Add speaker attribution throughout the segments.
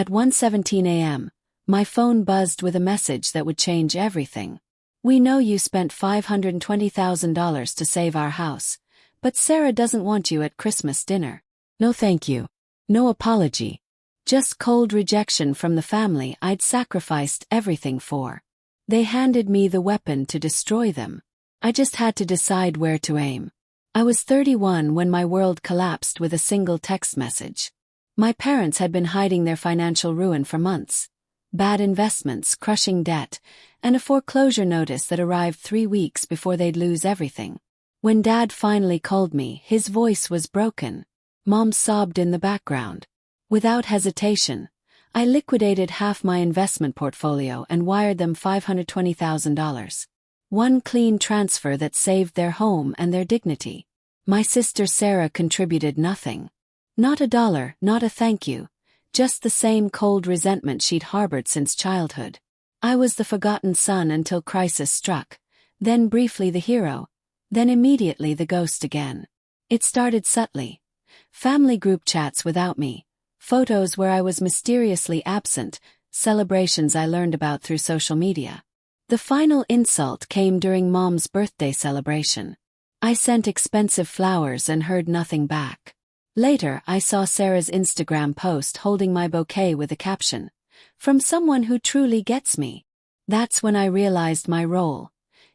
Speaker 1: At 1:17 a.m., my phone buzzed with a message that would change everything. "We know you spent $520,000 to save our house, but Sarah doesn't want you at Christmas dinner. No thank you. No apology. Just cold rejection from the family I'd sacrificed everything for. They handed me the weapon to destroy them. I just had to decide where to aim." I was 31 when my world collapsed with a single text message. My parents had been hiding their financial ruin for months. Bad investments, crushing debt, and a foreclosure notice that arrived 3 weeks before they'd lose everything. When Dad finally called me, his voice was broken. Mom sobbed in the background. Without hesitation, I liquidated half my investment portfolio and wired them $520,000. One clean transfer that saved their home and their dignity. My sister Sarah contributed nothing. Not a dollar, not a thank you. Just the same cold resentment she'd harbored since childhood. I was the forgotten son until crisis struck, then briefly the hero, then immediately the ghost again. It started subtly. Family group chats without me, photos where I was mysteriously absent, celebrations I learned about through social media. The final insult came during Mom's birthday celebration. I sent expensive flowers and heard nothing back. Later, I saw Sarah's Instagram post holding my bouquet with a caption, "From someone who truly gets me." That's when I realized my role.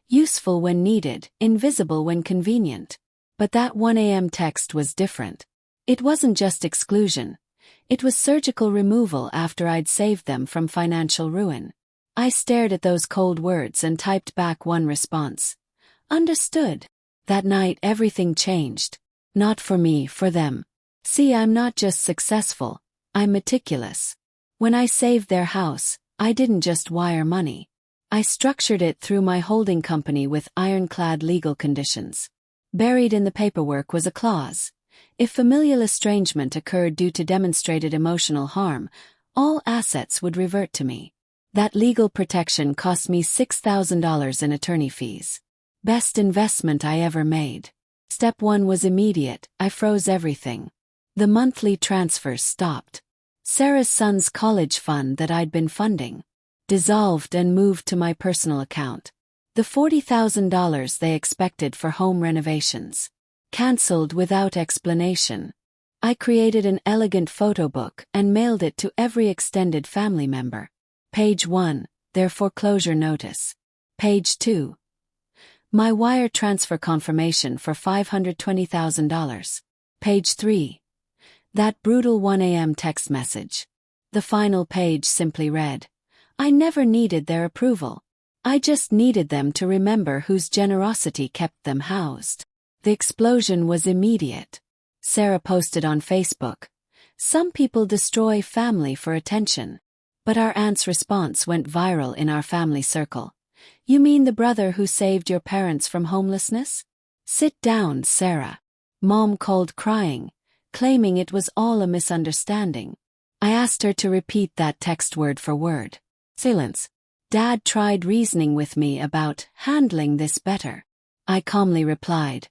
Speaker 1: Useful when needed, invisible when convenient. But that 1 a.m. text was different. It wasn't just exclusion. It was surgical removal after I'd saved them from financial ruin. I stared at those cold words and typed back one response. "Understood." That night everything changed. Not for me, for them. See, I'm not just successful, I'm meticulous. When I saved their house, I didn't just wire money. I structured it through my holding company with ironclad legal conditions. Buried in the paperwork was a clause. If familial estrangement occurred due to demonstrated emotional harm, all assets would revert to me. That legal protection cost me $6,000 in attorney fees. Best investment I ever made. Step 1 was immediate. I froze everything. The monthly transfers stopped. Sarah's son's college fund that I'd been funding dissolved and moved to my personal account. The $40,000 they expected for home renovations canceled without explanation. I created an elegant photo book and mailed it to every extended family member. Page 1, their foreclosure notice. Page 2, my wire transfer confirmation for $520,000. Page 3, that brutal 1 a.m. text message. The final page simply read, "I never needed their approval. I just needed them to remember whose generosity kept them housed." The explosion was immediate. Sarah posted on Facebook, "Some people destroy family for attention." But our aunt's response went viral in our family circle. "You mean the brother who saved your parents from homelessness? Sit down, Sarah." Mom called crying, claiming it was all a misunderstanding. I asked her to repeat that text word for word. Silence. Dad tried reasoning with me about handling this better. I calmly replied,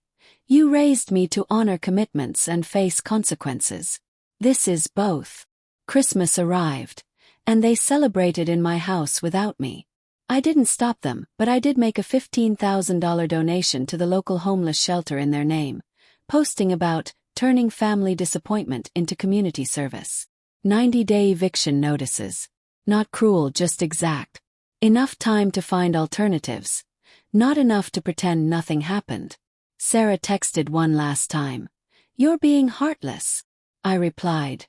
Speaker 1: "You raised me to honor commitments and face consequences. This is both." Christmas arrived, and they celebrated in my house without me. I didn't stop them, but I did make a $15,000 donation to the local homeless shelter in their name, posting about turning family disappointment into community service. 90-day eviction notices. Not cruel, just exact. Enough time to find alternatives. Not enough to pretend nothing happened. Sarah texted one last time. "You're being heartless." I replied,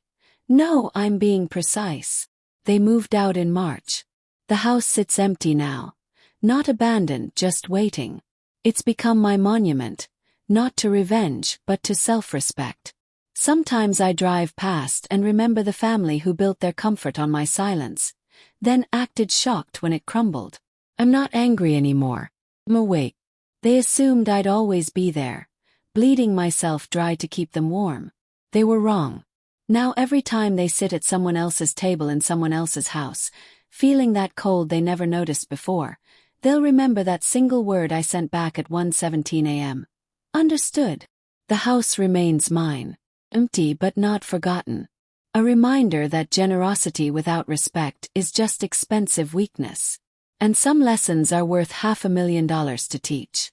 Speaker 1: "No, I'm being precise." They moved out in March. The house sits empty now. Not abandoned, just waiting. It's become my monument, not to revenge, but to self-respect. Sometimes I drive past and remember the family who built their comfort on my silence, then acted shocked when it crumbled. I'm not angry anymore. I'm awake. They assumed I'd always be there, bleeding myself dry to keep them warm. They were wrong. Now every time they sit at someone else's table in someone else's house, feeling that cold they never noticed before, they'll remember that single word I sent back at 1:17 a.m. Understood. The house remains mine. Empty but not forgotten. A reminder that generosity without respect is just expensive weakness. And some lessons are worth $500,000 to teach.